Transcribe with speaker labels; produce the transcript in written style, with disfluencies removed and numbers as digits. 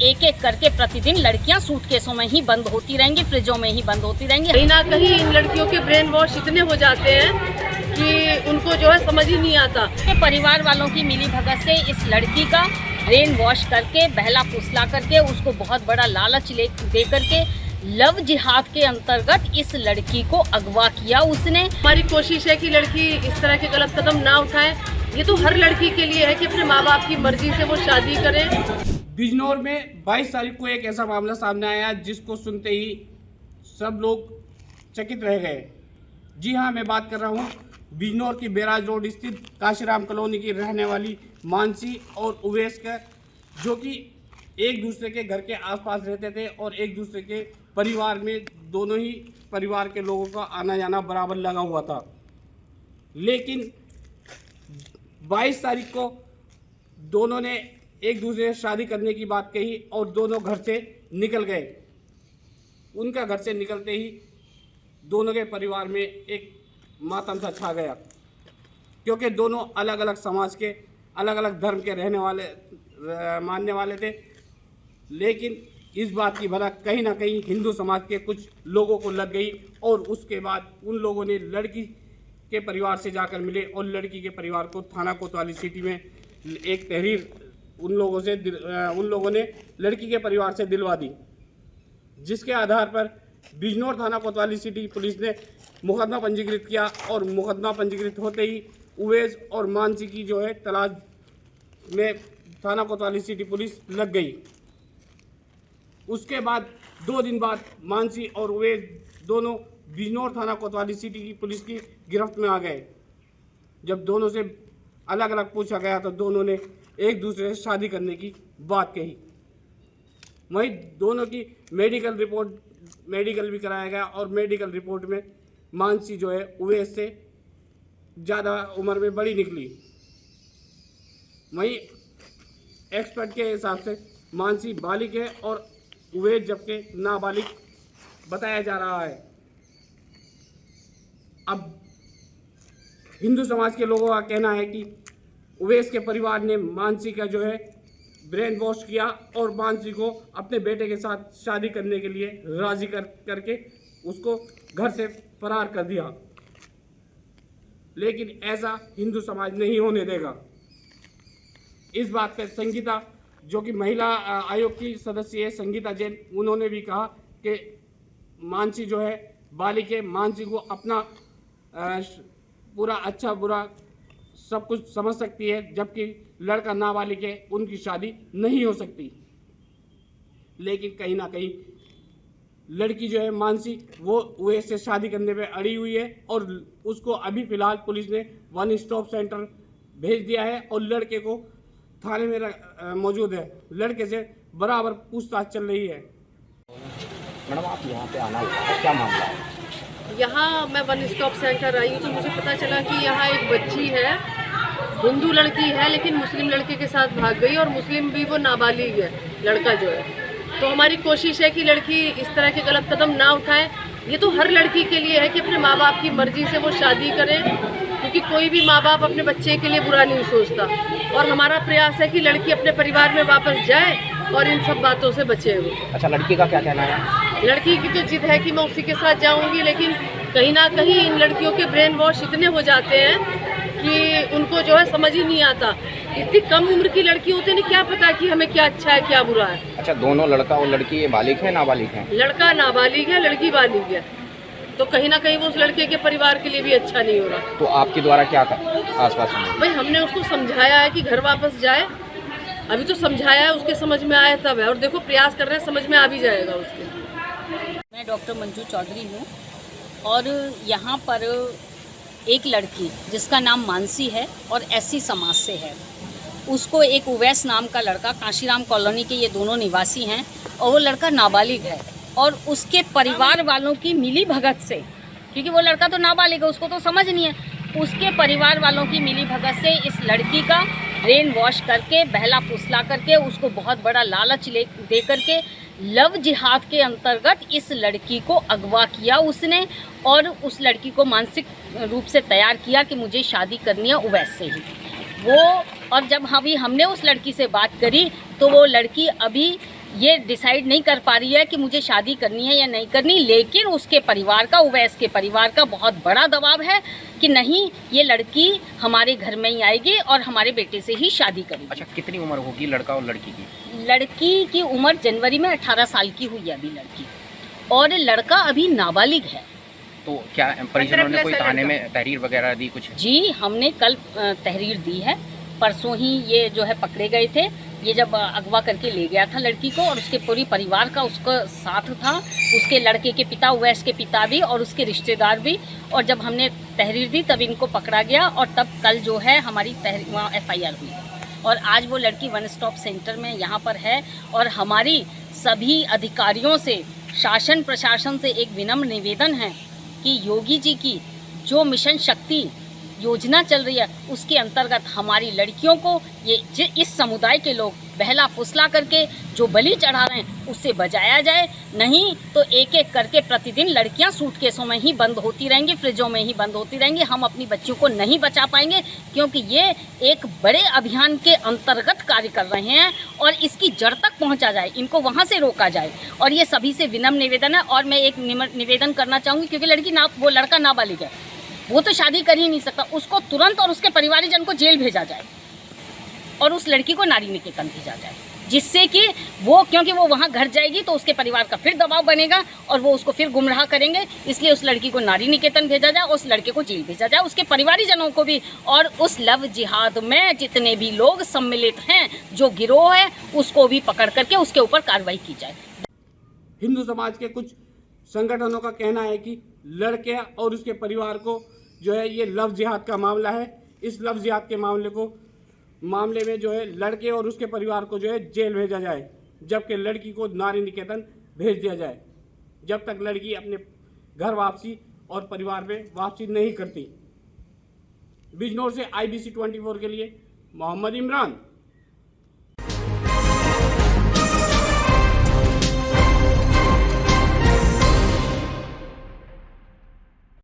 Speaker 1: एक एक करके प्रतिदिन लड़कियां सूटकेसों में ही बंद होती रहेंगी, फ्रिजों में ही बंद होती रहेंगी।
Speaker 2: कहीं ना कहीं इन लड़कियों के ब्रेन वॉश इतने हो जाते हैं कि उनको जो है समझ ही नहीं आता।
Speaker 1: परिवार वालों की मिली भगत से इस लड़की का ब्रेन वॉश करके, बहला फुसला करके, उसको बहुत बड़ा लालच दे करके लव जिहाद के अंतर्गत इस लड़की को अगवा किया उसने।
Speaker 2: हमारी कोशिश है कि लड़की इस तरह के गलत कदम ना उठाए। ये तो हर लड़की के लिए है कि अपने माँ बाप की मर्जी से वो शादी करे।
Speaker 3: बिजनौर में 22 तारीख को एक ऐसा मामला सामने आया जिसको सुनते ही सब लोग चकित रह गए। जी हाँ, मैं बात कर रहा हूँ बिजनौर की बैराज रोड स्थित काशीराम कॉलोनी की रहने वाली मानसी और उवैस का, जो कि एक दूसरे के घर के आसपास रहते थे और एक दूसरे के परिवार में दोनों ही परिवार के लोगों का आना जाना बराबर लगा हुआ था। लेकिन 22 तारीख को दोनों ने एक दूसरे से शादी करने की बात कही और दोनों घर से निकल गए। उनका घर से निकलते ही दोनों के परिवार में एक मातम सा छा गया, क्योंकि दोनों अलग अलग समाज के, अलग अलग धर्म के रहने वाले, मानने वाले थे। लेकिन इस बात की भनक कहीं ना कहीं हिंदू समाज के कुछ लोगों को लग गई और उसके बाद उन लोगों ने लड़की के परिवार से जाकर मिले और लड़की के परिवार को थाना कोतवाली सिटी में एक तहरीर उन लोगों ने लड़की के परिवार से दिलवा दी, जिसके आधार पर बिजनौर थाना कोतवाली सिटी पुलिस ने मुकदमा पंजीकृत किया और मुकदमा पंजीकृत होते ही उवैस और मानसी की जो है तलाश में थाना कोतवाली सिटी पुलिस लग गई। उसके बाद 2 दिन बाद मानसी और उवैस दोनों बिजनौर थाना कोतवाली सिटी की पुलिस की गिरफ्त में आ गए। जब दोनों से अलग अलग पूछा गया तो दोनों ने एक दूसरे से शादी करने की बात कही। वहीं दोनों की मेडिकल भी कराया गया और मेडिकल रिपोर्ट में मानसी जो है उवैस से ज़्यादा उम्र में बड़ी निकली। वहीं एक्सपर्ट के हिसाब से मानसी बालिग है और उवैस जबकि नाबालिग बताया जा रहा है। अब हिंदू समाज के लोगों का कहना है कि उवैस के परिवार ने मानसी का जो है ब्रेन वॉश किया और मानसी को अपने बेटे के साथ शादी करने के लिए राजी करके उसको घर से फरार कर दिया। लेकिन ऐसा हिंदू समाज नहीं होने देगा। इस बात पर संगीता, जो कि महिला आयोग की सदस्य है, संगीता जैन, उन्होंने भी कहा कि मानसी जो है बालिग है, मानसी को अपना पूरा अच्छा बुरा सब कुछ समझ सकती है, जबकि लड़का नाबालिग है, उनकी शादी नहीं हो सकती। लेकिन कहीं ना कहीं लड़की जो है मानसी वो उवैस से शादी करने पे अड़ी हुई है और उसको अभी फिलहाल पुलिस ने 1 स्टॉप सेंटर भेज दिया है और लड़के को थाने में मौजूद है। लड़के से बराबर पूछताछ चल रही है।
Speaker 4: मैडम, आप यहाँ पे आना हुआ है, क्या मामला है?
Speaker 2: यहाँ मैं 1 स्टॉप सेंटर आई हूँ तो मुझे पता चला कि यहाँ एक बच्ची है, हिंदू लड़की है लेकिन मुस्लिम लड़के के साथ भाग गई और मुस्लिम भी वो नाबालिग है लड़का जो है। तो हमारी कोशिश है कि लड़की इस तरह के गलत कदम ना उठाए। ये तो हर लड़की के लिए है कि अपने माँ बाप की मर्जी से वो शादी करे, क्योंकि कोई भी माँ बाप अपने बच्चे के लिए बुरा नहीं सोचता। और हमारा प्रयास है कि लड़की अपने परिवार में वापस जाए और इन सब बातों से बचे हुए।
Speaker 4: अच्छा, लड़की का क्या कहना है?
Speaker 2: लड़की की तो जिद है कि मैं उसी के साथ जाऊंगी, लेकिन कहीं ना कहीं इन लड़कियों के ब्रेन वॉश इतने हो जाते हैं कि उनको जो है समझ ही नहीं आता। इतनी कम उम्र की लड़की होती है, क्या पता कि हमें क्या अच्छा है क्या बुरा है।
Speaker 4: अच्छा, दोनों लड़का और लड़की ये बालिग है, नाबालिग है?
Speaker 2: लड़का नाबालिग है, लड़की बालिग है। तो कहीं ना कहीं वो उस लड़के के परिवार के लिए भी अच्छा नहीं हो रहा।
Speaker 4: तो आपके द्वारा क्या आश्वासन है?
Speaker 2: भाई, हमने उसको समझाया है कि घर वापस जाए। अभी तो समझाया है, उसके समझ में आया तब है। और देखो, प्रयास कर रहे हैं, समझ में आ भी जाएगा उसके।
Speaker 1: मैं डॉक्टर मंजू चौधरी हूँ और यहाँ पर एक लड़की जिसका नाम मानसी है और एससी समाज से है, उसको एक उवैस नाम का लड़का, काशीराम कॉलोनी के ये दोनों निवासी हैं और वो लड़का नाबालिग है और उसके परिवार वालों की मिली भगत से, क्योंकि वो लड़का तो नाबालिग है, उसको तो समझ नहीं है, उसके परिवार वालों की मिली भगत से इस लड़की का ब्रेन वॉश करके, बहला फुसला करके, उसको बहुत बड़ा लालच दे करके लव जिहाद के अंतर्गत इस लड़की को अगवा किया उसने और उस लड़की को मानसिक रूप से तैयार किया कि मुझे शादी करनी है उवैस से ही। वो और जब हमने उस लड़की से बात करी तो वो लड़की अभी ये डिसाइड नहीं कर पा रही है कि मुझे शादी करनी है या नहीं करनी, लेकिन उसके परिवार का, उवैस के परिवार का बहुत बड़ा दबाव है कि नहीं, ये लड़की हमारे घर में ही आएगी और हमारे बेटे से ही शादी करेगी।
Speaker 4: अच्छा, कितनी उम्र होगी लड़का और लड़की की?
Speaker 1: लड़की की उम्र जनवरी में 18 साल की हुई है अभी लड़की, और लड़का अभी नाबालिग है।
Speaker 4: तो क्या परिजनों ने कोई थाने में तहरीर वगैरह दी कुछ?
Speaker 1: जी, हमने कल तहरीर दी है। परसों ही ये जो है पकड़े गए थे। ये जब अगवा करके ले गया था लड़की को, और उसके पूरी परिवार का उसका साथ था, उसके लड़के के पिता, उवैस के पिता भी और उसके रिश्तेदार भी। और जब हमने तहरीर दी तब इनको पकड़ा गया, और तब कल जो है हमारी वहाँ FIR हुई है। और आज वो लड़की वन स्टॉप सेंटर में यहाँ पर है। और हमारी सभी अधिकारियों से, शासन प्रशासन से एक विनम्र निवेदन है कि योगी जी की जो मिशन शक्ति योजना चल रही है उसके अंतर्गत हमारी लड़कियों को ये इस समुदाय के लोग बहला फुसला करके जो बलि चढ़ा रहे हैं उससे बचाया जाए। नहीं तो एक एक करके प्रतिदिन लड़कियां सूटकेसों में ही बंद होती रहेंगी, फ्रिजों में ही बंद होती रहेंगी। हम अपनी बच्चियों को नहीं बचा पाएंगे, क्योंकि ये एक बड़े अभियान के अंतर्गत कार्य कर रहे हैं और इसकी जड़ तक पहुंचा जाए, इनको वहां से रोका जाए। और ये सभी से विनम्र निवेदन है। और मैं एक निवेदन करना चाहूँगी, क्योंकि वो लड़का नाबालिग है, वो तो शादी कर ही नहीं सकता, उसको तुरंत और उसके परिवारजन को जेल भेजा जाए और उस लड़की को नारी निकेतन भेजा जाए, जिससे कि क्योंकि वो वहाँ घर जाएगी तो उसके परिवार का फिर दबाव बनेगा और वो उसको फिर गुमराह करेंगे। इसलिए उस लड़की को नारी निकेतन भेजा जाए, उस लड़के को जेल भेजा जाए, उसके परिवारजनों को भी, और उस लव जिहाद में जितने भी लोग सम्मिलित हैं, जो गिरोह है, उसको भी पकड़ करके उसके ऊपर कार्रवाई की जाए।
Speaker 3: हिंदू समाज के कुछ संगठनों का कहना है कि लड़के और उसके परिवार को जो है ये लव जिहाद का मामला है। इस लव जिहाद के मामले में जो है लड़के और उसके परिवार को जो है जेल भेजा जाए, जबकि लड़की को नारी निकेतन भेज दिया जाए, जब तक लड़की अपने घर वापसी और परिवार में वापसी नहीं करती। बिजनौर से IBC 24 के लिए मोहम्मद इमरान।